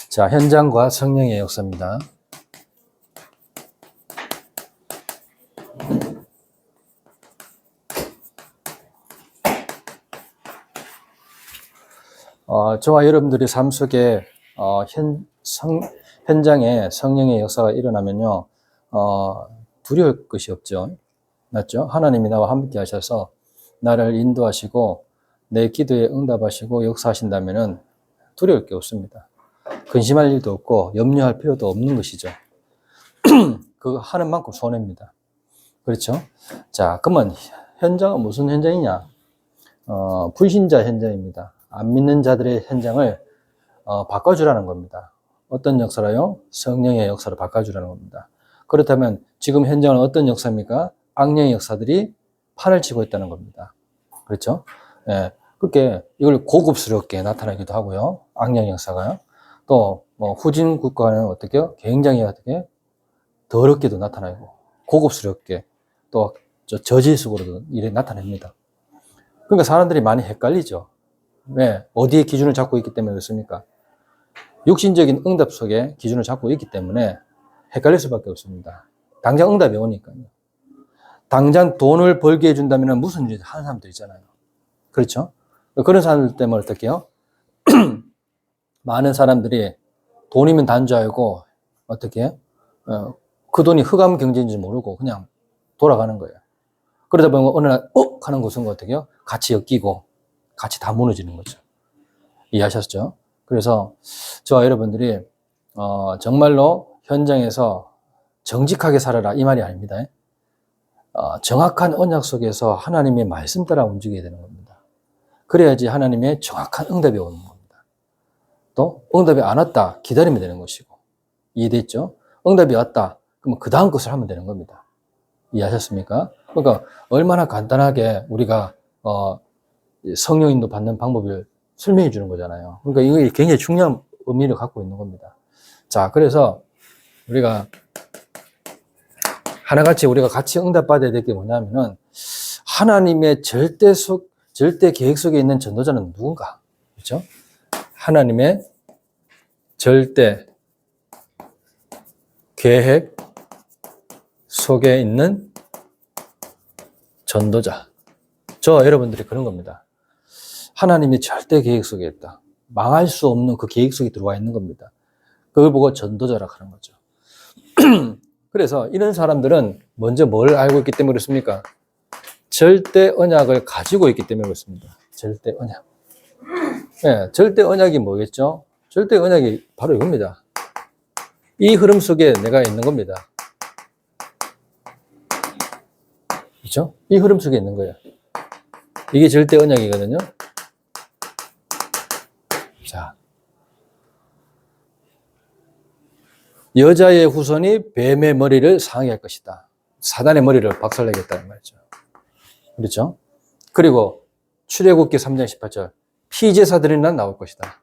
자, 현장과 성령의 역사입니다. 저와 여러분들이 삶 속에 현장에 성령의 역사가 일어나면요, 두려울 것이 없죠. 맞죠? 하나님이 나와 함께 하셔서 나를 인도하시고 내 기도에 응답하시고 역사하신다면은 두려울 게 없습니다. 근심할 일도 없고 염려할 필요도 없는 것이죠. 그거 하는 만큼 손해입니다. 그렇죠? 자, 그러면 현장은 무슨 현장이냐? 불신자 현장입니다. 안 믿는 자들의 현장을 바꿔주라는 겁니다. 어떤 역사라요? 성령의 역사로 바꿔주라는 겁니다. 그렇다면 지금 현장은 어떤 역사입니까? 악령의 역사들이 판을 치고 있다는 겁니다. 그렇죠? 예, 그렇게 이걸 고급스럽게 나타나기도 하고요. 악령의 역사가요. 또 후진 국가는 어떻게요? 굉장히 어떻게 더럽게도 나타나고 고급스럽게 또 저질식으로도 이래 나타냅니다. 그러니까 사람들이 많이 헷갈리죠. 왜? 어디에 기준을 잡고 있기 때문에 그렇습니까? 육신적인 응답 속에 기준을 잡고 있기 때문에 헷갈릴 수밖에 없습니다. 당장 응답이 오니까요. 당장 돈을 벌게 해준다면 무슨 일이 하는 사람도 있잖아요. 그렇죠? 그런 사람들 때문에 어떻게 해요? 많은 사람들이 돈이면 단 줄 알고 어떻게 해요? 그 돈이 흑암 경제인지 모르고 그냥 돌아가는 거예요. 그러다 보면 어느 날 하는 것은 어떻게 해요? 같이 엮이고 같이 다 무너지는 거죠. 이해하셨죠? 그래서 저와 여러분들이 정말로 현장에서 정직하게 살아라 이 말이 아닙니다. 정확한 언약 속에서 하나님의 말씀 따라 움직여야 되는 겁니다. 그래야지 하나님의 정확한 응답이 오는 겁니다. 또 응답이 안 왔다 기다리면 되는 것이고. 이해됐죠? 응답이 왔다 그러면 그 다음 것을 하면 되는 겁니다. 이해하셨습니까? 그러니까 얼마나 간단하게 우리가 성령인도 받는 방법을 설명해 주는 거잖아요. 그러니까 이게 굉장히 중요한 의미를 갖고 있는 겁니다. 자, 그래서 우리가 하나같이 우리가 같이 응답받아야 될 게 뭐냐면은 하나님의 절대 계획 속에 있는 전도자는 누군가? 그렇죠? 하나님의 절대 계획 속에 있는 전도자. 저와 여러분들이 그런 겁니다. 하나님이 절대 계획 속에 있다. 망할 수 없는 그 계획 속에 들어와 있는 겁니다. 그걸 보고 전도자라 하는 거죠. 그래서 이런 사람들은 먼저 뭘 알고 있기 때문에 그렇습니까? 절대 언약을 가지고 있기 때문에 그렇습니다. 절대 언약. 네, 절대 언약이 뭐겠죠? 절대 언약이 바로 이겁니다. 이 흐름 속에 내가 있는 겁니다. 그렇죠? 이 흐름 속에 있는 거예요. 이게 절대 언약이거든요. 자, 여자의 후손이 뱀의 머리를 상하게 할 것이다. 사단의 머리를 박살내겠다는 말이죠. 그렇죠? 그리고 출애굽기 3장 18절 피제사들이 난 나올 것이다.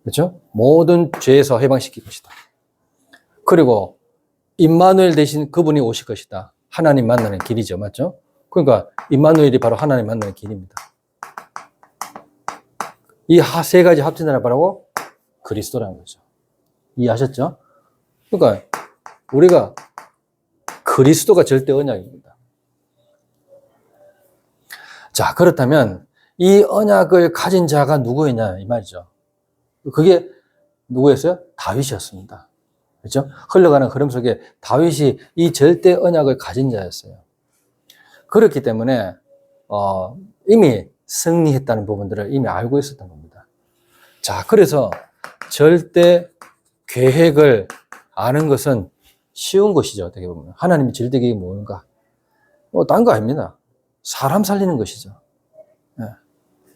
그렇죠? 모든 죄에서 해방시킬 것이다. 그리고 임마누엘 대신 그분이 오실 것이다. 하나님 만나는 길이죠. 맞죠? 그러니까 임마누엘이 바로 하나님 만나는 길입니다. 이 세 가지 합친다는 바라고 그리스도라는 거죠. 이해하셨죠? 그러니까 우리가 그리스도가 절대 언약입니다. 자, 그렇다면 이 언약을 가진 자가 누구였냐 이 말이죠. 그게 누구였어요? 다윗이었습니다. 그렇죠? 흘러가는 흐름 속에 다윗이 이 절대 언약을 가진 자였어요. 그렇기 때문에 이미 승리했다는 부분들을 이미 알고 있었던 겁니다. 자, 그래서 절대 계획을 아는 것은 쉬운 것이죠. 어떻게 보면 하나님의 절대 계획이 뭔가 딴 거 아닙니다. 사람 살리는 것이죠. 네.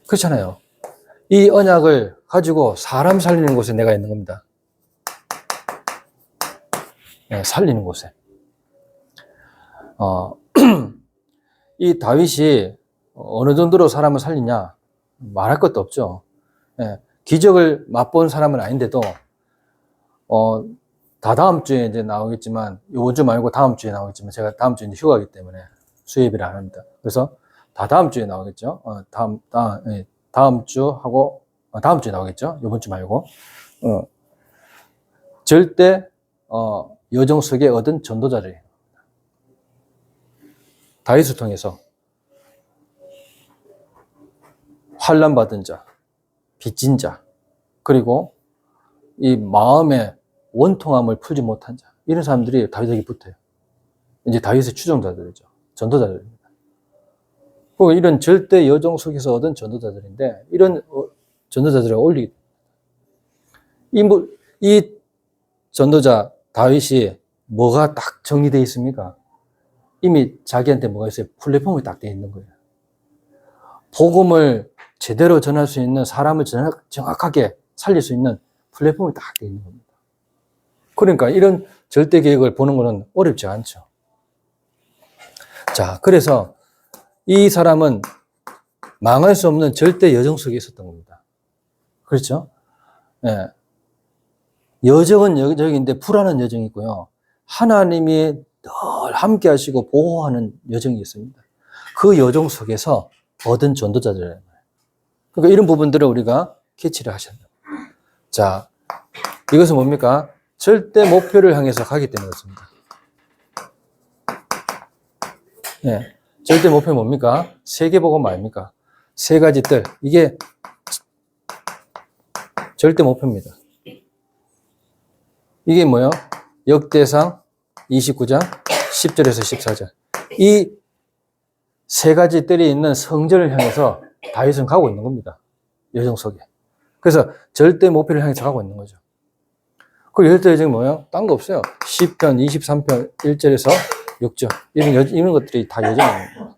그렇잖아요. 이 언약을 가지고 사람 살리는 곳에 내가 있는 겁니다. 네, 살리는 곳에. 이 다윗이 어느 정도로 사람을 살리냐 말할 것도 없죠. 네, 기적을 맛본 사람은 아닌데도 다다음 주에 이제 나오겠지만 이번 주 말고 다음 주에 나오겠지만 제가 다음 주에 이제 휴가이기 때문에 수요일을 안 합니다. 그래서 다 다음 주에 나오겠죠. 다음 주 하고, 다음 주에 나오겠죠. 이번 주 말고. 절대, 여정 속에 얻은 전도자들이에요. 다윗을 통해서 환난 받은 자, 빚진 자, 그리고 이 마음의 원통함을 풀지 못한 자, 이런 사람들이 다윗에게 붙어요. 이제 다윗의 추종자들이죠. 전도자들입니다. 그리고 이런 절대 여정 속에서 얻은 전도자들인데, 이런 전도자들을 올리기. 이 전도자 다윗이 뭐가 딱 정리되어 있습니까? 이미 자기한테 뭐가 있어요? 플랫폼이 딱 되어 있는 거예요. 복음을 제대로 전할 수 있는, 사람을 정확하게 살릴 수 있는 플랫폼이 딱 되어 있는 겁니다. 그러니까 이런 절대 계획을 보는 것은 어렵지 않죠. 자, 그래서 이 사람은 망할 수 없는 절대 여정 속에 있었던 겁니다. 그렇죠? 예. 여정은 여정인데 불안한 여정이 있고요. 하나님이 늘 함께 하시고 보호하는 여정이 있습니다. 그 여정 속에서 얻은 전도자들이에요. 그러니까 이런 부분들을 우리가 캐치를 하셔야 돼요. 자, 이것은 뭡니까? 절대 목표를 향해서 가기 때문에 그렇습니다. 네. 절대 목표는 뭡니까? 세계복음 아닙니까? 세 가지 뜰. 이게 절대 목표입니다. 이게 뭐요? 역대상 29장 10절에서 14절. 이 세 가지 뜰이 있는 성전을 향해서 다윗은 가고 있는 겁니다. 여정 속에. 그래서 절대 목표를 향해서 가고 있는 거죠. 그 절대 여정이 뭐예요? 딴 거 없어요. 10편, 23편 1절에서 6절. 이런 것들이 다 여정입니다.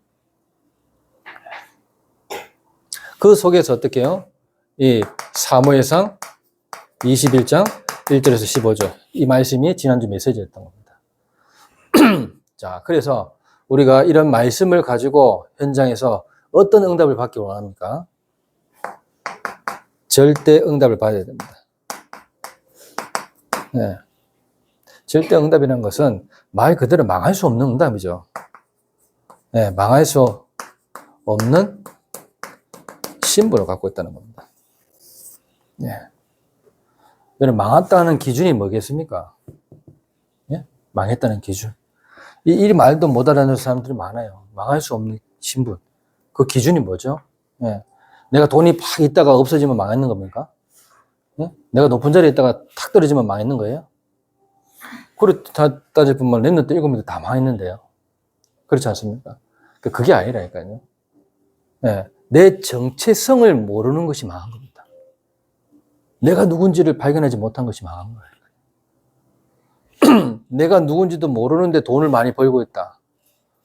그 속에서 어떻게 해요? 이 사무엘상 21장 1절에서 15절. 이 말씀이 지난주 메시지였던 겁니다. 자, 그래서 우리가 이런 말씀을 가지고 현장에서 어떤 응답을 받기 원합니까? 절대 응답을 받아야 됩니다. 네. 절대 응답이라는 것은 말 그대로 망할 수 없는 응답이죠. 네, 망할 수 없는 신분을 갖고 있다는 겁니다. 네. 여러분, 망했다는 기준이 뭐겠습니까? 네? 망했다는 기준. 이 말도 못 알아듣는 사람들이 많아요. 망할 수 없는 신분. 그 기준이 뭐죠? 네. 내가 돈이 팍 있다가 없어지면 망했는 겁니까? 네? 내가 높은 자리에 있다가 탁 떨어지면 망했는 거예요? 그렇게 따질 뿐만 랩런트 7명도 다 망했는데요. 그렇지 않습니까? 그게 아니라니까요. 네. 내 정체성을 모르는 것이 망한 겁니다. 내가 누군지를 발견하지 못한 것이 망한 거예요. 내가 누군지도 모르는데 돈을 많이 벌고 있다.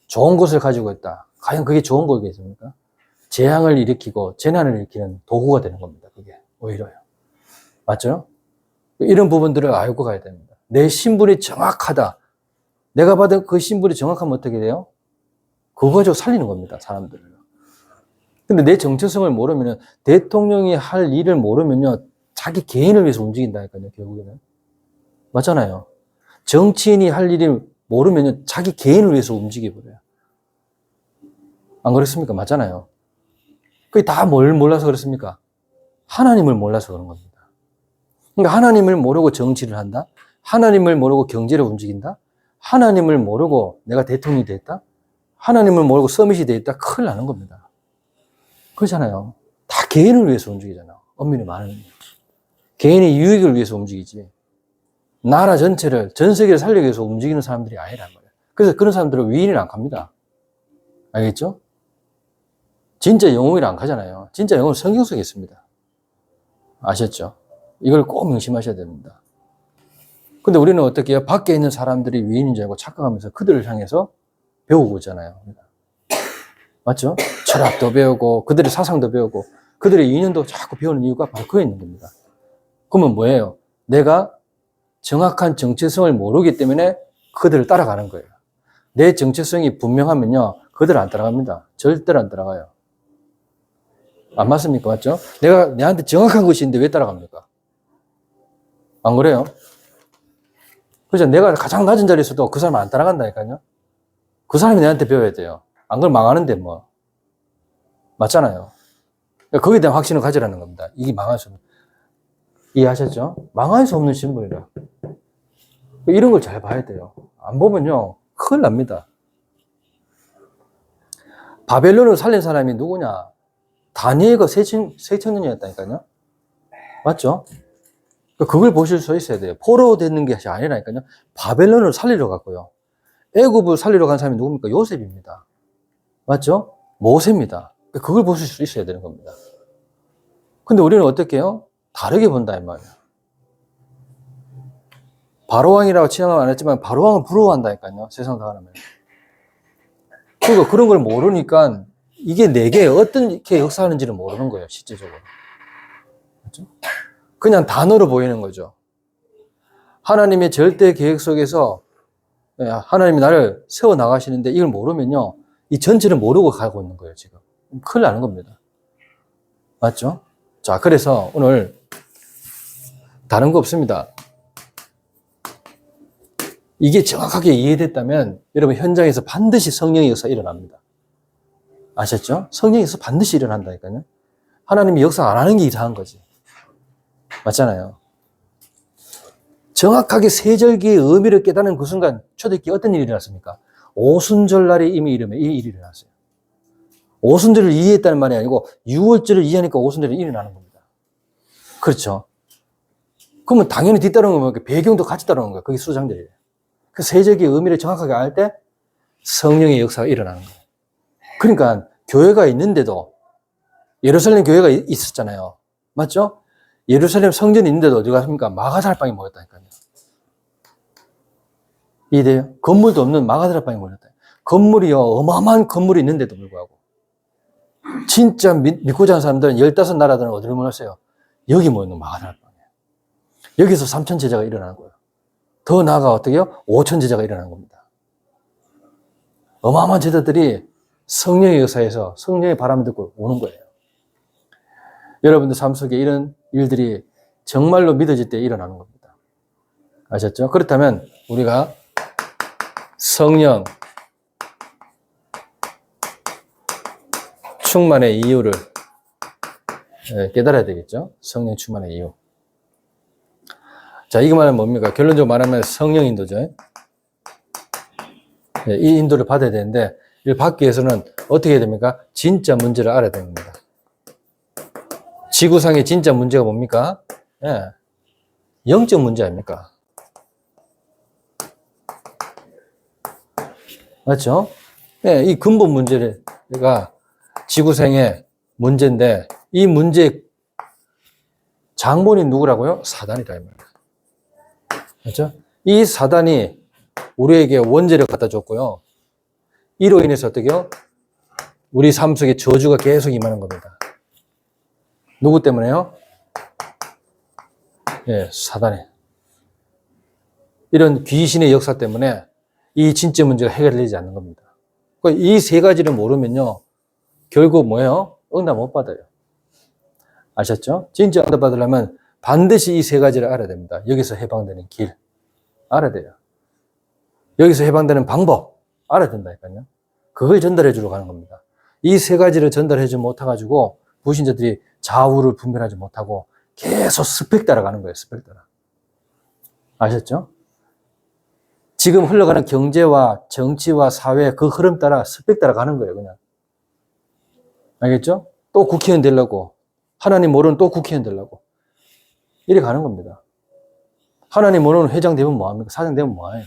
좋은 것을 가지고 있다. 과연 그게 좋은 거겠습니까? 재앙을 일으키고 재난을 일으키는 도구가 되는 겁니다. 그게 오히려요. 맞죠? 이런 부분들을 알고 가야 됩니다. 내 신분이 정확하다. 내가 받은 그 신분이 정확하면 어떻게 돼요? 그거 가지고 살리는 겁니다. 사람들을. 근데 내 정체성을 모르면, 대통령이 할 일을 모르면요, 자기 개인을 위해서 움직인다니까요, 결국에는. 맞잖아요. 정치인이 할 일을 모르면 자기 개인을 위해서 움직여버려요. 안 그렇습니까? 맞잖아요. 그게 다 뭘 몰라서 그렇습니까? 하나님을 몰라서 그런 겁니다. 그러니까 하나님을 모르고 정치를 한다? 하나님을 모르고 경제를 움직인다? 하나님을 모르고 내가 대통령이 됐다? 하나님을 모르고 서밋이 됐다? 큰일 나는 겁니다. 그렇잖아요. 다 개인을 위해서 움직이잖아. 엄밀히 말하면. 개인의 유익을 위해서 움직이지. 나라 전체를, 전 세계를 살리기 위해서 움직이는 사람들이 아니란 말이에요. 그래서 그런 사람들은 위인을 안 갑니다. 알겠죠? 진짜 영웅이라 안 가잖아요. 진짜 영웅은 성경 속에 있습니다. 아셨죠? 이걸 꼭 명심하셔야 됩니다. 근데 우리는 어떻게 해요? 밖에 있는 사람들이 위인인 줄 알고 착각하면서 그들을 향해서 배우고 있잖아요. 맞죠? 철학도 배우고, 그들의 사상도 배우고, 그들의 인연도 자꾸 배우는 이유가 바로 그에 있는 겁니다. 그러면 뭐예요? 내가 정확한 정체성을 모르기 때문에 그들을 따라가는 거예요. 내 정체성이 분명하면요, 그들을 안 따라갑니다. 절대로 안 따라가요. 안 맞습니까? 맞죠? 내가 내한테 정확한 것이 있는데 왜 따라갑니까? 안 그래요? 그죠? 내가 가장 낮은 자리에서도 그 사람 안 따라간다니까요? 그 사람이 내한테 배워야 돼요. 안 그러면 망하는데 뭐. 맞잖아요. 그러니까 거기에 대한 확신을 가지라는 겁니다. 이게 망할 수 없는. 이해하셨죠? 망할 수 없는 신분이라. 이런 걸 잘 봐야 돼요. 안 보면요, 큰일 납니다. 바벨론을 살린 사람이 누구냐? 다니엘과 세천년이었다니까요. 맞죠? 그걸 보실 수 있어야 돼요. 포로 되는 것이 아니라니까요. 바벨론을 살리러 갔고요. 애굽을 살리러 간 사람이 누굽니까? 요셉입니다. 맞죠? 모세입니다. 그걸 보실 수 있어야 되는 겁니다. 근데 우리는 어떻게 해요? 다르게 본다, 이 말이에요. 바로왕이라고 칭함 안 했지만 바로왕을 부러워한다니까요. 세상 사람은. 그리고 그런 걸 모르니까 이게 내게 어떻게 역사하는지를 모르는 거예요, 실제적으로. 그렇죠? 그냥 단어로 보이는 거죠. 하나님의 절대 계획 속에서 하나님이 나를 세워 나가시는데 이걸 모르면요, 이 전체를 모르고 가고 있는 거예요, 지금. 큰일 나는 겁니다. 맞죠? 자, 그래서 오늘 다른 거 없습니다. 이게 정확하게 이해됐다면 여러분 현장에서 반드시 성령의 역사 일어납니다. 아셨죠? 성령의 역사 반드시 일어난다니까요. 하나님이 역사 안 하는 게 이상한 거지. 맞잖아요. 정확하게 세절기의 의미를 깨닫는 그 순간 초대기에 어떤 일이 일어났습니까? 오순절날에 이미 이 일이 일어났어요. 오순절을 이해했다는 말이 아니고 6월절을 이해하니까 오순절이 일어나는 겁니다. 그렇죠? 그러면 당연히 뒤따르는 거면 배경도 같이 따르는 거예요. 그게 수장절이에요. 그 세절기의 의미를 정확하게 알 때 성령의 역사가 일어나는 거예요. 그러니까 교회가 있는데도 예루살렘 교회가 있었잖아요. 맞죠? 예루살렘 성전이 있는데도 어디 갔습니까? 마가다락방에 모였다니까요. 이해돼요? 건물도 없는 마가다락방에 모였다. 건물이요, 어마어마한 건물이 있는데도 불구하고 진짜 믿고자 하는 사람들은 15나라들은 어디를 모였어요? 여기 모였는 마가다락방에. 여기서 3천 제자가 일어나는 거예요. 더 나아가 어떻게 해요? 5천 제자가 일어나는 겁니다. 어마어마한 제자들이 성령의 역사에서 성령의 바람을 듣고 오는 거예요. 여러분들 삶 속에 이런 일들이 정말로 믿어질 때 일어나는 겁니다. 아셨죠? 그렇다면 우리가 성령 충만의 이유를 깨달아야 되겠죠? 성령 충만의 이유. 자, 이거 말하면 뭡니까? 결론적으로 말하면 성령 인도죠. 이 인도를 받아야 되는데 이걸 받기 위해서는 어떻게 해야 됩니까? 진짜 문제를 알아야 되는 겁니다. 지구상의 진짜 문제가 뭡니까? 예, 영적 문제 아닙니까? 맞죠? 예, 이 근본 문제가 지구상의 문제인데 이 문제의 장본인 누구라고요? 사단이다 이 말이에요. 그렇죠? 이 사단이 우리에게 원죄를 갖다 줬고요. 이로 인해서 어떻게요? 우리 삶 속에 저주가 계속 임하는 겁니다. 누구 때문에요? 예, 사단의. 이런 귀신의 역사 때문에 이 진짜 문제가 해결되지 않는 겁니다. 이 세 가지를 모르면요, 결국 뭐예요? 응답 못 받아요. 아셨죠? 진짜 응답 받으려면 반드시 이 세 가지를 알아야 됩니다. 여기서 해방되는 길 알아야 돼요. 여기서 해방되는 방법 알아야 된다니까요. 그걸 전달해 주러 가는 겁니다. 이 세 가지를 전달해 주지 못해가지고 불신자들이 좌우를 분별하지 못하고 계속 스펙 따라가는 거예요. 스펙 따라. 아셨죠? 지금 흘러가는 경제와 정치와 사회 그 흐름 따라 스펙 따라가는 거예요. 그냥. 알겠죠? 또 국회의원 되려고, 하나님 모르는 또 국회의원 되려고 이래 가는 겁니다. 하나님 모르는 회장 되면 뭐합니까? 사장 되면 뭐해요?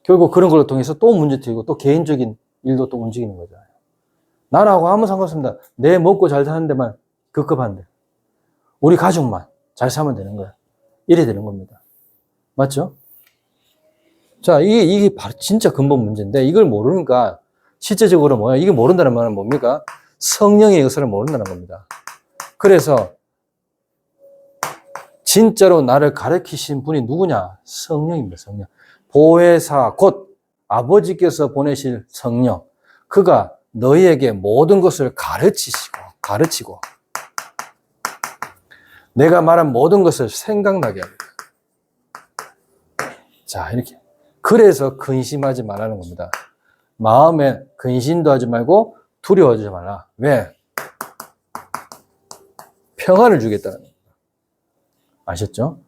결국 그런 걸로 통해서 또 문제되고 또 개인적인 일도 또 움직이는 거잖아요. 나라하고 아무 상관없습니다. 내 먹고 잘 사는 데만 급급한데 우리 가족만 잘 살면 되는 거야. 이래 되는 겁니다. 맞죠? 자, 이게 바로 진짜 근본 문제인데 이걸 모르니까 실제적으로 뭐야? 이게 모른다는 말은 뭡니까? 성령의 역사를 모른다는 겁니다. 그래서 진짜로 나를 가르치신 분이 누구냐? 성령입니다. 성령. 보혜사 곧 아버지께서 보내실 성령. 그가 너희에게 모든 것을 가르치고 내가 말한 모든 것을 생각나게 합니다. 자, 이렇게. 그래서 근심하지 말라는 겁니다. 마음에 근심도 하지 말고 두려워하지 말라. 왜? 평안을 주겠다는 겁니다. 아셨죠?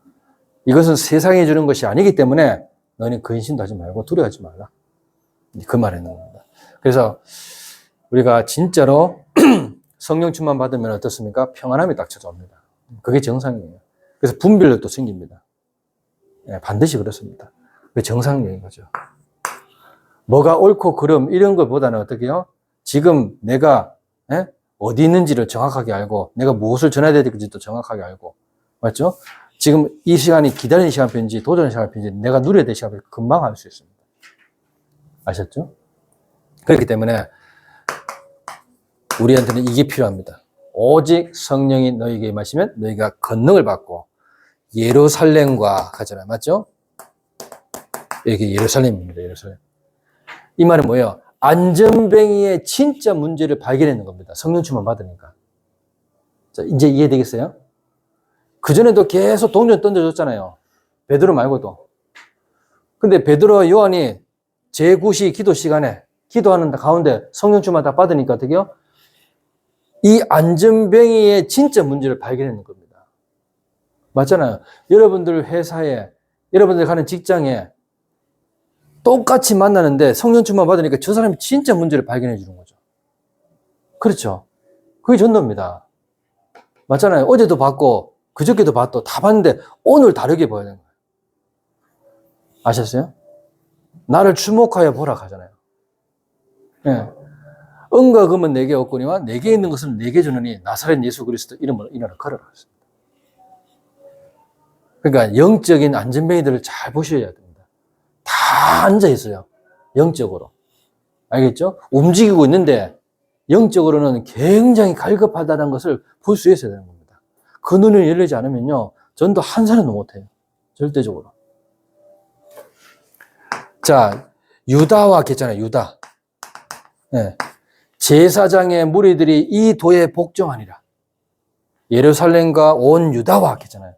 이것은 세상이 주는 것이 아니기 때문에 너는 근심도 하지 말고 두려워하지 말라. 그 말을 했는 겁니다. 그래서 우리가 진짜로 성령 충만 받으면 어떻습니까? 평안함이 딱 찾아옵니다. 그게 정상이에요. 그래서 분별력도 생깁니다. 예, 반드시 그렇습니다. 그게 정상적인 거죠. 뭐가 옳고 그름 이런 것보다는 어떻게 해요? 지금 내가 어디 있는지를 정확하게 알고 내가 무엇을 전해야 될지도 정확하게 알고 맞죠? 지금 이 시간이 기다리는 시간표인지 도전의 시간표인지 내가 누려야 될 시간표인지 금방 알 수 있습니다. 아셨죠? 그렇기 때문에 우리한테는 이게 필요합니다. 오직 성령이 너희에게 임하시면 너희가 권능을 받고 예루살렘과 가잖아요. 맞죠? 이게 예루살렘입니다. 예루살렘. 이 말은 뭐예요? 안전뱅이의 진짜 문제를 발견하는 겁니다. 성령 충만 받으니까. 자, 이제 이해되겠어요? 그전에도 계속 동전 던져줬잖아요. 베드로 말고도. 근데 베드로와 요한이 제9시 기도 시간에 기도하는 가운데 성령 충만 다 받으니까 어떻게 해요? 이 안전뱅이의 진짜 문제를 발견하는 겁니다. 맞잖아요. 여러분들 회사에, 여러분들 가는 직장에 똑같이 만나는데 성령 충만 받으니까 저 사람이 진짜 문제를 발견해 주는 거죠. 그렇죠. 그게 전도입니다. 맞잖아요. 어제도 봤고 그저께도 봤고 다 봤는데 오늘 다르게 보여야 되는 거예요. 아셨어요? 나를 주목하여 보라 하잖아요. 예. 은과 금은 내게 없거니와 내게 있는 것은 내게 주느니 나사렛 예수 그리스도 이름으로 이나를 걸어라. 그러니까 영적인 안전뱅이들을 잘 보셔야 됩니다. 다 앉아 있어요. 영적으로. 알겠죠? 움직이고 있는데 영적으로는 굉장히 갈급하다는 것을 볼 수 있어야 되는 겁니다. 그 눈을 열리지 않으면요. 전도 한 사람도 못해요. 절대적으로. 자, 유다와 했잖아요. 유다. 네. 제사장의 무리들이 이 도에 복종하니라. 예루살렘과 온 유다와 했잖아요.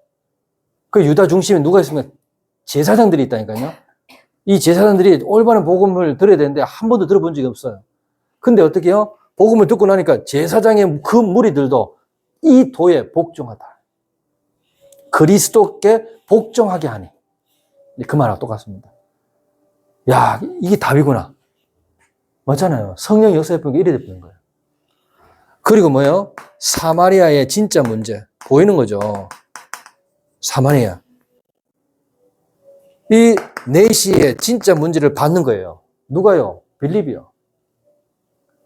그 유다 중심에 누가 있습니까? 제사장들이 있다니까요. 이 제사장들이 올바른 복음을 들어야 되는데 한 번도 들어본 적이 없어요. 근데 어떻게 해요? 복음을 듣고 나니까 제사장의 그 무리들도 이 도에 복종하다. 그리스도께 복종하게 하니. 그 말하고 똑같습니다. 야, 이게 답이구나. 맞잖아요. 성령 역사에 보니까 이래 되는 거예요. 그리고 뭐예요? 사마리아의 진짜 문제. 보이는 거죠. 사마리아. 이 내시의 진짜 문제를 받는 거예요. 누가요? 빌립이요.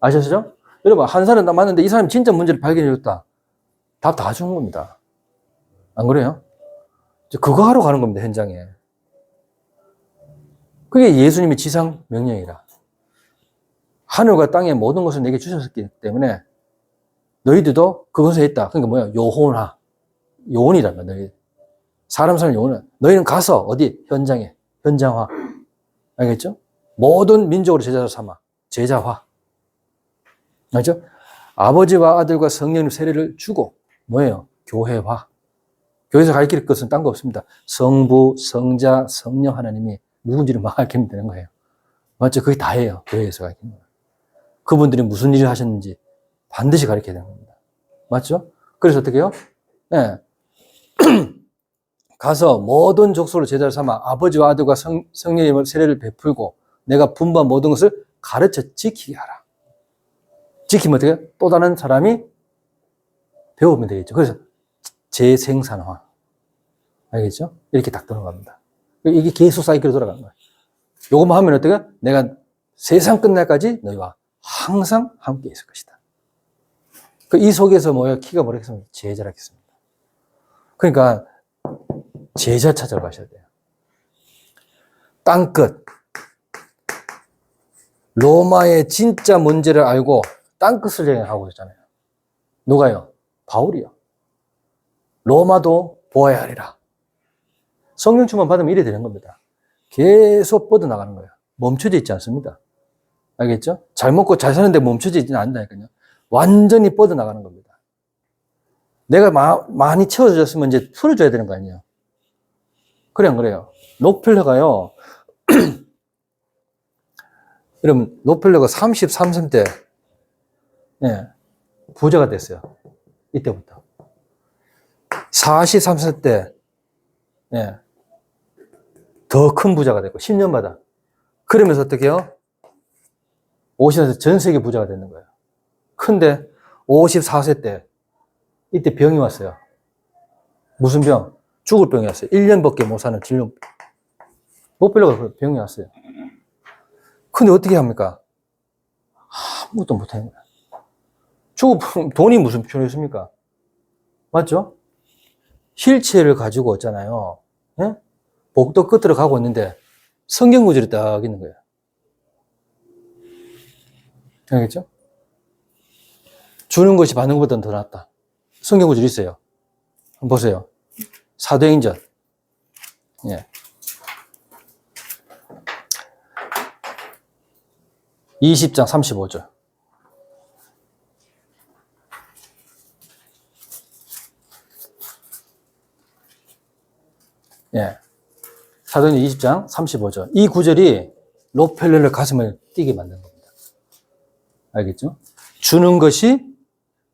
아셨죠? 여러분, 한 사람 남았는데 이 사람이 진짜 문제를 발견해줬다. 답 다 준 겁니다. 안 그래요? 그거 하러 가는 겁니다, 현장에. 그게 예수님의 지상 명령이라. 하늘과 땅의 모든 것을 내게 주셨기 때문에 너희들도 그것에 있다. 그러니까 뭐야? 요혼화. 요혼이란다, 너희. 사람 요혼은. 너희는 가서 어디? 현장에. 현장화. 알겠죠? 모든 민족으로 제자로 삼아. 제자화. 알죠? 아버지와 아들과 성령님 세례를 주고 뭐예요? 교회화. 교회에서 가르칠 것은 딴 거 없습니다. 성부, 성자, 성령 하나님이 누군지를 막 가르치면 되는 거예요. 맞죠? 그게 다예요. 교회에서 가르치는 거예요. 그분들이 무슨 일을 하셨는지 반드시 가르쳐야 되는 겁니다. 맞죠? 그래서 어떻게 해요? 네. 가서 모든 족속을 제자로 삼아 아버지와 아들과 성령님의 세례를 베풀고 내가 분부한 모든 것을 가르쳐 지키게 하라. 지키면 어떻게 해요? 또 다른 사람이 배우면 되겠죠. 그래서 재생산화. 알겠죠? 이렇게 딱 들어갑니다. 이게 계속 사이클로 돌아가는 거예요. 요것만 하면 어떻게 해요? 내가 세상 끝날까지 너희와 항상 함께 있을 것이다. 이 속에서 뭐예요? 키가 뭐라겠습니까? 제자라겠습니다. 그러니까 제자 찾으러 가셔야 돼요. 땅끝. 로마의 진짜 문제를 알고 땅끝을 여행하고 있잖아요. 누가요? 바울이요. 로마도 보아야 하리라. 성령 충만 받으면 이래 되는 겁니다. 계속 뻗어나가는 거예요. 멈춰져 있지 않습니다. 알겠죠? 잘 먹고 잘 사는데 멈춰져 있지는 않는다니까요. 완전히 뻗어나가는 겁니다. 내가 많이 채워졌으면 이제 풀어줘야 되는 거 아니에요. 그래, 안 그래요? 록펠러가요, 여러분, 록펠러가 33세 때, 네, 부자가 됐어요. 이때부터. 43세 때, 예, 더 큰 부자가 됐고, 10년마다. 그러면서 어떻게 해요? 50세 전 세계 부자가 되는 거예요. 근데 54세 때, 이때 병이 왔어요. 무슨 병? 죽을 병이 왔어요. 1년밖에 못 사는 질병. 못 별로가 병이 왔어요. 근데 어떻게 합니까? 아무것도 못하는 거야. 돈이 무슨 필요 있습니까? 맞죠? 휠체어를 가지고 있잖아요. 예? 복도 끝으로 가고 있는데 성경 구절이 딱 있는 거예요. 알겠죠? 주는 것이 받는 것보다는 더 낫다. 성경 구절이 있어요. 한번 보세요. 사도행전. 예. 20장 35절. 예. 사도행전 20장 35절. 이 구절이 록펠러의 가슴을 뛰게 만든 겁니다. 알겠죠? 주는 것이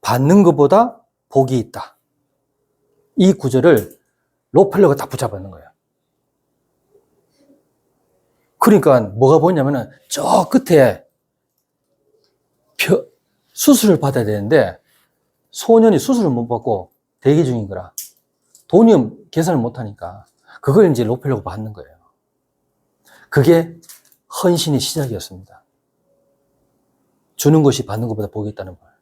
받는 것보다 복이 있다. 이 구절을 록펠러가 다 붙잡아 있는 거예요. 그러니까 뭐가 보이냐면은 저 끝에 수술을 받아야 되는데 소년이 수술을 못 받고 대기 중인 거라 돈이 계산을 못 하니까 그걸 이제 록펠러가 받는 거예요. 그게 헌신의 시작이었습니다. 주는 것이 받는 것보다 복이 있다는 거예요.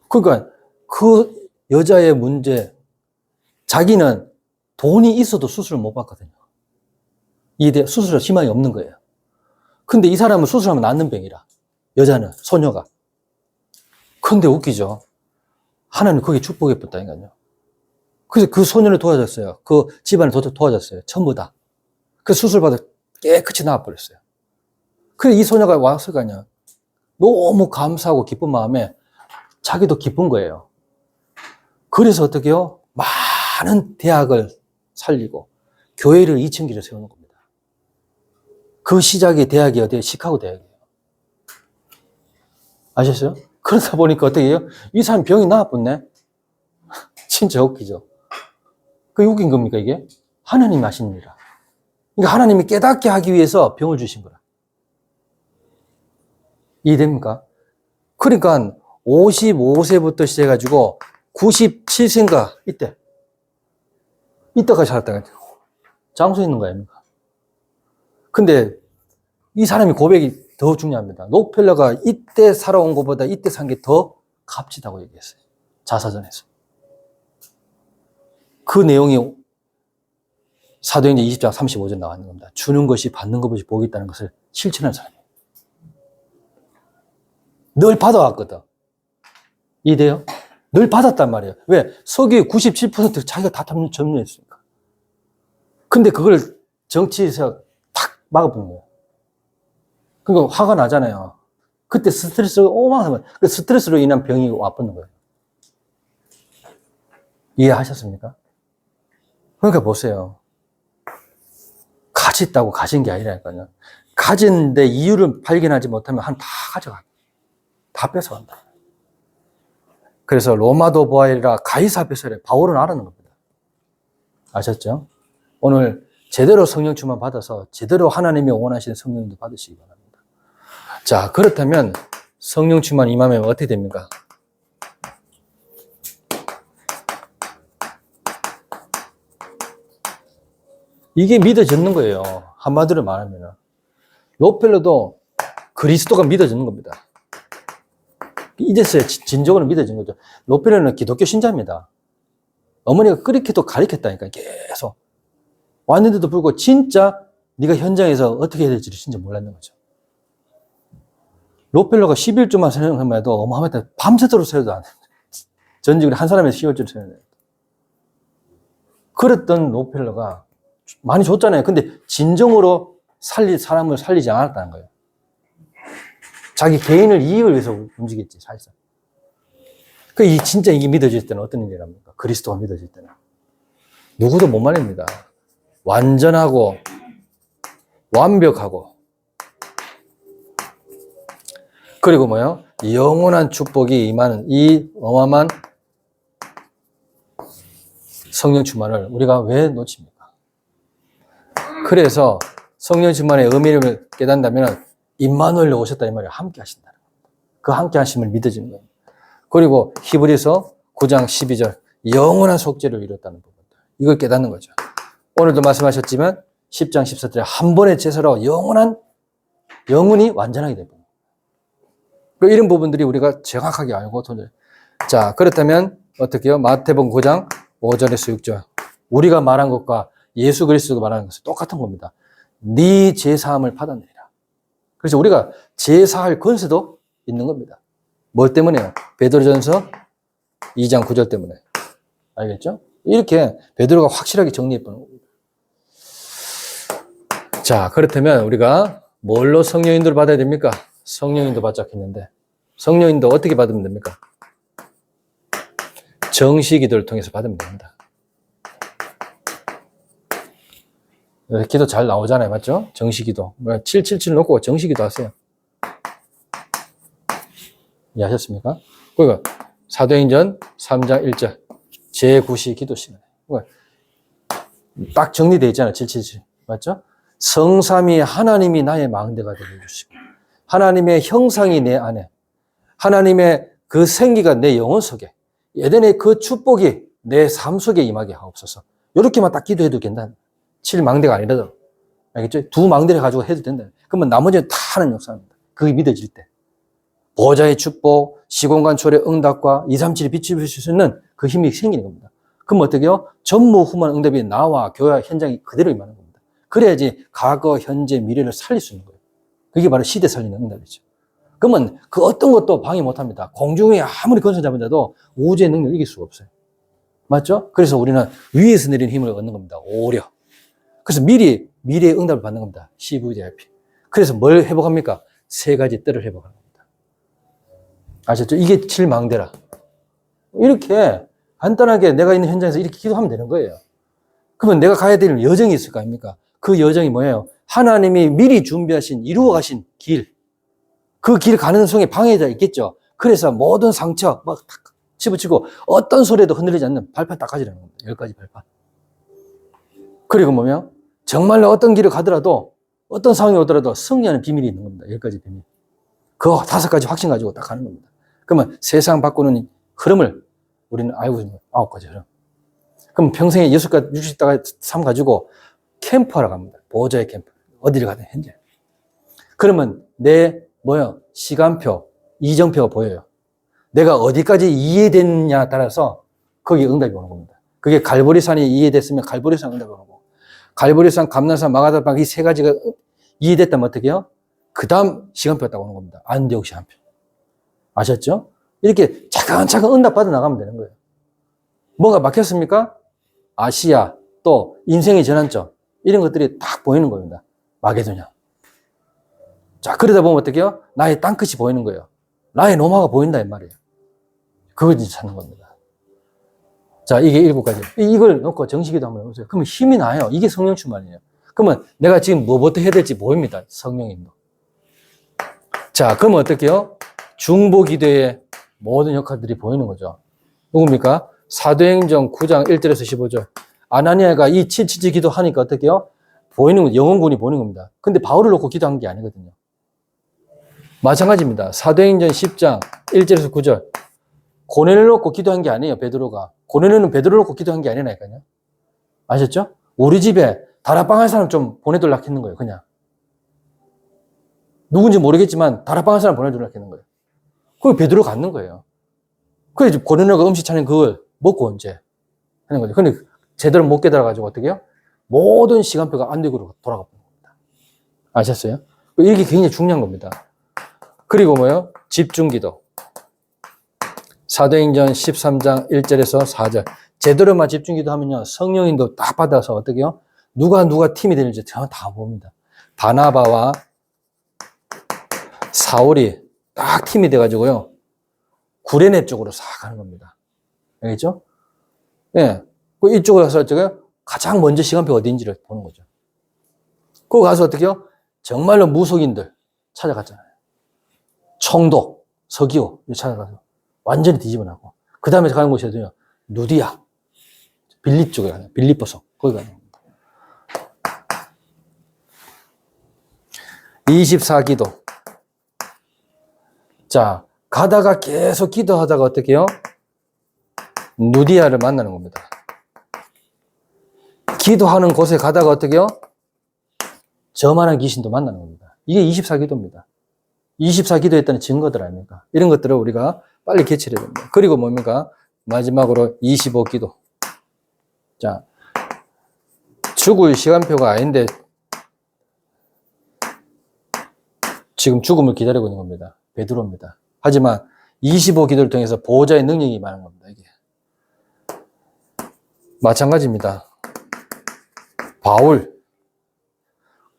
그러니까 그 여자의 문제, 자기는 돈이 있어도 수술을 못 받거든요. 수술할 희망이 없는 거예요. 근데 이 사람은 수술하면 낫는 병이라. 여자는, 소녀가. 근데 웃기죠. 하나님 거기에 축복이 붙다니까요. 그래서 그 소년을 도와줬어요. 그 집안을 도와줬어요. 전부 다. 그 수술받아 깨끗이 나와버렸어요. 그래서 이 소녀가 왔을 거 아니야. 너무 감사하고 기쁜 마음에 자기도 기쁜 거예요. 그래서 어떻게 해요? 많은 대학을 살리고 교회를 2,000개를 세우는 겁니다. 그 시작이 대학이 어디에? 시카고 대학이에요. 아셨어요? 그러다 보니까 어떻게 해요? 이 사람 병이 나아붙네? 진짜 웃기죠? 그게 웃긴 겁니까, 이게? 하나님이 하신 일이라. 그러니까 하나님이 깨닫게 하기 위해서 병을 주신 거라. 이해됩니까? 그러니까 55세부터 시작해가지고 97세인가 이때까지 살았다가 장수에 있는 거 아닙니까? 근데 이 사람이 고백이 더 중요합니다. 록펠러가 이때 살아온 것보다 이때 산 게 더 값지다고 얘기했어요. 자서전에서. 그 내용이 사도행전 20장 35절 나왔는 겁니다. 주는 것이 받는 것이 복이 있다는 것을 실천한 사람이에요. 늘 받아왔거든. 이해돼요? 늘 받았단 말이에요. 왜? 석유의 97% 자기가 다 점유했으니까. 근데 그걸 정치에서 탁 막아본 거예요. 그러니까 화가 나잖아요. 그때 스트레스가 어마어마하면 그 스트레스로 인한 병이 와붙는 거예요. 이해하셨습니까? 그러니까 보세요. 가졌다고 가진 게 아니라니까요. 가진데 이유를 발견하지 못하면 다 가져가. 다 뺏어간다. 그래서 로마도 보아이라 가이사 뺏으래. 바울은 알아는 겁니다. 아셨죠? 오늘 제대로 성령 충만 받아서 제대로 하나님이 원하시는 성령도 받으시기 바랍니다. 자, 그렇다면 성령 충만 임하면 어떻게 됩니까? 이게 믿어지는 거예요. 한마디로 말하면. 록펠러도 그리스도가 믿어지는 겁니다. 이제서야 진정으로 믿어진 거죠. 록펠러는 기독교 신자입니다. 어머니가 그렇게도 가르쳤다니까, 계속. 왔는데도 불구하고 진짜 네가 현장에서 어떻게 해야 될지를 진짜 몰랐는 거죠. 록펠러가 11조만 생각하면 해도 어마어마하다. 밤새도록 세워도 안 돼. 전직을 한 사람에서 10월주를 세워야 돼요. 그랬던 록펠러가 많이 줬잖아요. 근데 진정으로 사람을 살리지 않았다는 거예요. 자기 개인을 이익을 위해서 움직였지, 사실상. 진짜 이게 믿어질 때는 어떤 일이랍니까? 그리스도가 믿어질 때는. 누구도 못 말립니다. 완전하고, 완벽하고, 그리고 뭐요? 영원한 축복이 임하는 이 어마어마한 성령 충만을 우리가 왜 놓칩니까? 그래서 성령 충만의 의미를 깨닫는다면 임마누엘로 오셨다 이 말이에요. 함께 하신다는 겁니다. 그 함께 하심을 믿어지는 거예요. 그리고 히브리서 9장 12절 영원한 속죄를 이뤘다는 부분들. 이걸 깨닫는 거죠. 오늘도 말씀하셨지만 10장 14절에 한 번의 제사로 영혼이 완전하게 됩니다. 이런 부분들이 우리가 정확하게 알고 자, 그렇다면 어떻게 해요? 마태복음 9장 5절에서 6절. 우리가 말한 것과 예수 그리스도가 말하는 것은 똑같은 겁니다. 네 제사함을 받아내리라. 그래서 우리가 제사할 권세도 있는 겁니다. 뭘 때문에요? 베드로전서 2장 9절 때문에. 알겠죠? 이렇게 베드로가 확실하게 정리해 보는 겁니다. 자, 그렇다면 우리가 뭘로 성령인도를 받아야 됩니까? 성령인도 받자 했는데 성령인도 어떻게 받으면 됩니까? 정시기도를 통해서 받으면 됩니다. 기도 잘 나오잖아요. 맞죠? 정시기도. 777 놓고 정시기도 하세요. 이해하셨습니까? 그리고 사도행전 3장 1절 제9시 기도 시간. 딱 정리되어 있잖아요. 777. 맞죠? 성삼위 하나님이 나의 망대가 되어주시고 하나님의 형상이 내 안에 하나님의 그 생기가 내 영혼 속에 에덴의 그 축복이 내 삶 속에 임하게 하옵소서. 이렇게만 딱 기도해도 된다. 7망대가 아니라도. 알겠죠? 2망대를 가지고 해도 된다. 그러면 나머지는 다 하는 역사입니다. 그게 믿어질 때. 보좌의 축복, 시공간 초래 응답과 237이 비추실 수 있는 그 힘이 생기는 겁니다. 그럼 어떻게 해요? 전무후무한 응답이 나와 교회 현장이 그대로 임하는 겁니다. 그래야지 과거, 현재, 미래를 살릴 수 있는 거예요. 그게 바로 시대 살리는 응답이죠. 그러면 그 어떤 것도 방해 못 합니다. 공중에 아무리 건설 잡은데도 우주의 능력을 이길 수가 없어요. 맞죠? 그래서 우리는 위에서 내리는 힘을 얻는 겁니다. 오히려. 그래서 미래의 응답을 받는 겁니다. CVDIP. 그래서 뭘 회복합니까? 3가지 뜰을 회복하는 겁니다. 아셨죠? 이게 7망대라. 이렇게 간단하게 내가 있는 현장에서 이렇게 기도하면 되는 거예요. 그러면 내가 가야 될 여정이 있을 거 아닙니까? 그 여정이 뭐예요? 하나님이 미리 준비하신, 이루어 가신 길. 그 길 가는 속에 방해가 있겠죠? 그래서 모든 상처 막 집어치고 어떤 소리에도 흔들리지 않는 발판 딱 가지라는 겁니다. 10가지 발판. 그리고 뭐냐? 정말로 어떤 길을 가더라도 어떤 상황이 오더라도 승리하는 비밀이 있는 겁니다. 10가지 비밀. 그 5가지 확신 가지고 딱 가는 겁니다. 그러면 세상 바꾸는 흐름을 우리는 알고 있는 9가지 흐름. 그럼 평생에 60달 삶 가지고 캠프하러 갑니다. 보호자의 캠프. 어디를 가든 현재. 그러면 내 시간표, 이정표가 보여요. 내가 어디까지 이해됐냐에 따라서 거기에 응답이 오는 겁니다. 그게 갈보리산이 이해됐으면 갈보리산 응답이 오는 거고 갈보리산, 감난산, 마가다방 이 3가지가 이해됐다면 어떻게 해요? 그 다음 시간표가 딱 오는 겁니다. 안디옥 시간표. 아셨죠? 이렇게 차근차근 응답 받아 나가면 되는 거예요. 뭐가 막혔습니까? 아시아, 또 인생의 전환점 이런 것들이 딱 보이는 겁니다. 마게도냐. 자, 그러다 보면 어떻게 해요? 나의 땅끝이 보이는 거예요. 나의 노마가 보인다 이 말이에요. 그걸 이제 찾는 겁니다. 자, 이게 7가지. 이걸 놓고 정식기도 한번 해보세요. 그러면 힘이 나요. 이게 성령 충만이에요. 그러면 내가 지금 뭐부터 해야 될지 보입니다. 성령인도. 자, 그러면 어떻게 해요? 중보기도의 모든 역할들이 보이는 거죠. 누굽니까? 사도행전 9장 1절에서 15절. 아나니아가 이 777 기도하니까 어떻게 해요? 보이는 거, 영혼군이 보이는 겁니다. 근데 바울을 놓고 기도한 게 아니거든요. 마찬가지입니다. 사도행전 10장 1절에서 9절. 고넬을 놓고 기도한 게 아니에요, 베드로가. 고넬은 베드로를 놓고 기도한 게 아니라니까요. 아셨죠? 우리 집에 다락방 할 사람 좀 보내둘라 했는 거예요, 그냥. 누군지 모르겠지만 다락방 할 사람 보내둘라 했는 거예요. 그걸 베드로가 갖는 거예요. 그래서 고넬과 음식 차린 그걸 먹고 언제 하는 거죠. 근데 제대로 못 깨달아가지고 어떻게 해요? 모든 시간표가 안되고 돌아가 버린 겁니다. 아셨어요? 이게 굉장히 중요한 겁니다. 그리고 뭐요? 집중기도. 사도행전 13장 1절에서 4절. 제대로만 집중기도 하면요. 성령인도 딱 받아서 어떻게 해요? 누가 팀이 되는지 다 봅니다. 바나바와 사울이 딱 팀이 돼가지고요. 구레네 쪽으로 싹 가는 겁니다. 알겠죠? 예. 이쪽으로 가서 어떻게 가장 먼저 시간표 어디인지를 보는 거죠. 그거 가서 어떻게 해요? 정말로 무속인들 찾아갔잖아요. 청도, 서기호 찾아가서 완전히 뒤집어 놨고 그 다음에 가는 곳이 어디요? 누디아. 빌립 쪽에 가요. 빌립보서. 거기 가요. 24기도. 자, 가다가 계속 기도하다가 어떻게 해요? 누디아를 만나는 겁니다. 기도하는 곳에 가다가 어떻게 해요? 저만한 귀신도 만나는 겁니다. 이게 24기도입니다. 24기도 했다는 증거들 아닙니까? 이런 것들을 우리가 빨리 개치해야 됩니다. 그리고 뭡니까? 마지막으로 25기도. 자, 죽을 시간표가 아닌데 지금 죽음을 기다리고 있는 겁니다. 베드로입니다. 하지만 25기도를 통해서 보호자의 능력이 많은 겁니다. 이게 마찬가지입니다. 바울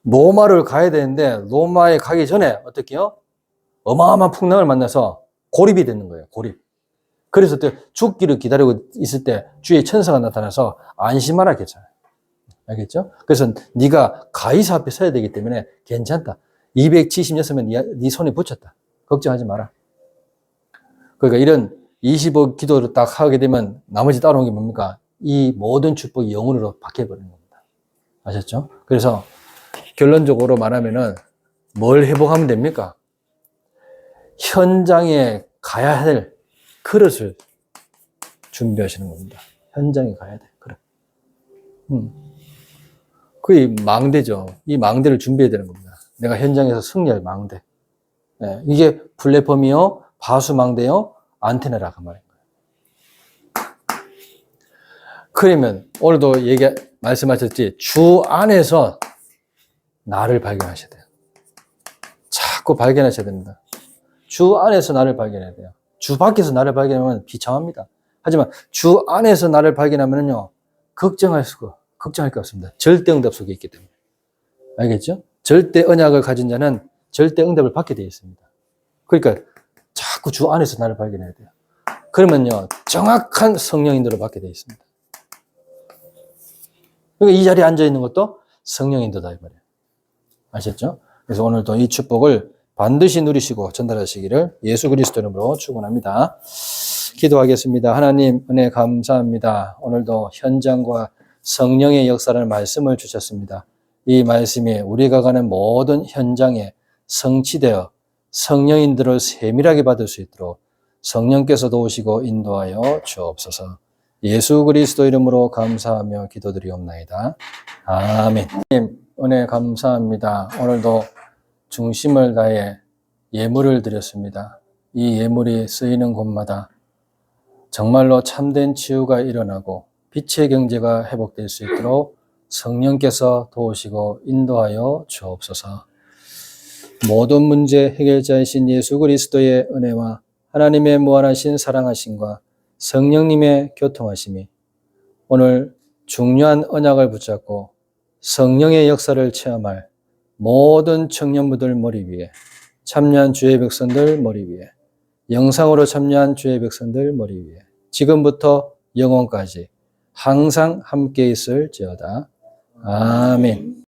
로마를 가야 되는데 로마에 가기 전에 어떻게 해요? 어마어마한 풍랑을 만나서 고립이 되는 거예요. 고립. 그래서 죽기를 기다리고 있을 때 주의 천사가 나타나서 안심하라 했잖아요. 알겠죠? 그래서 네가 가이사 앞에 서야 되기 때문에 괜찮다. 276명 네 손에 붙였다. 걱정하지 마라. 그러니까 이런 25기도를 딱 하게 되면 나머지 따라온 게 뭡니까? 이 모든 축복이 영혼으로 바뀌어버리는 겁니다. 아셨죠? 그래서 결론적으로 말하면은 뭘 회복하면 됩니까? 현장에 가야 할 그릇을 준비하시는 겁니다. 현장에 가야 돼, 그릇. 그게 망대죠. 이 망대를 준비해야 되는 겁니다. 내가 현장에서 승리할 망대. 네, 이게 플랫폼이요, 바수 망대요, 안테나라 그 말인 거예요. 그러면 오늘도 말씀하셨지, 주 안에서 나를 발견하셔야 돼요. 자꾸 발견하셔야 됩니다. 주 안에서 나를 발견해야 돼요. 주 밖에서 나를 발견하면 비참합니다. 하지만 주 안에서 나를 발견하면요, 걱정할 게 없습니다. 절대 응답 속에 있기 때문에. 알겠죠? 절대 언약을 가진 자는 절대 응답을 받게 되어 있습니다. 그러니까 자꾸 주 안에서 나를 발견해야 돼요. 그러면요, 정확한 성령 인도를 받게 되어 있습니다. 그러니까 이 자리에 앉아 있는 것도 성령 인도다 이 말이에요. 아셨죠? 그래서 오늘도 이 축복을 반드시 누리시고 전달하시기를 예수 그리스도 이름으로 축원합니다. 기도하겠습니다. 하나님 은혜 감사합니다. 오늘도 현장과 성령의 역사라는 말씀을 주셨습니다. 이 말씀이 우리가 가는 모든 현장에 성취되어 성령인들을 세밀하게 받을 수 있도록 성령께서 도우시고 인도하여 주옵소서. 예수 그리스도 이름으로 감사하며 기도드리옵나이다. 아멘. 은혜 감사합니다. 오늘도 중심을 다해 예물을 드렸습니다. 이 예물이 쓰이는 곳마다 정말로 참된 치유가 일어나고 빛의 경제가 회복될 수 있도록 성령께서 도우시고 인도하여 주옵소서. 모든 문제 해결자이신 예수 그리스도의 은혜와 하나님의 무한하신 사랑하심과 성령님의 교통하심이 오늘 중요한 언약을 붙잡고 성령의 역사를 체험할 모든 청년부들 머리 위에, 참여한 주의 백성들 머리 위에, 영상으로 참여한 주의 백성들 머리 위에 지금부터 영원까지 항상 함께 있을지어다. 아멘.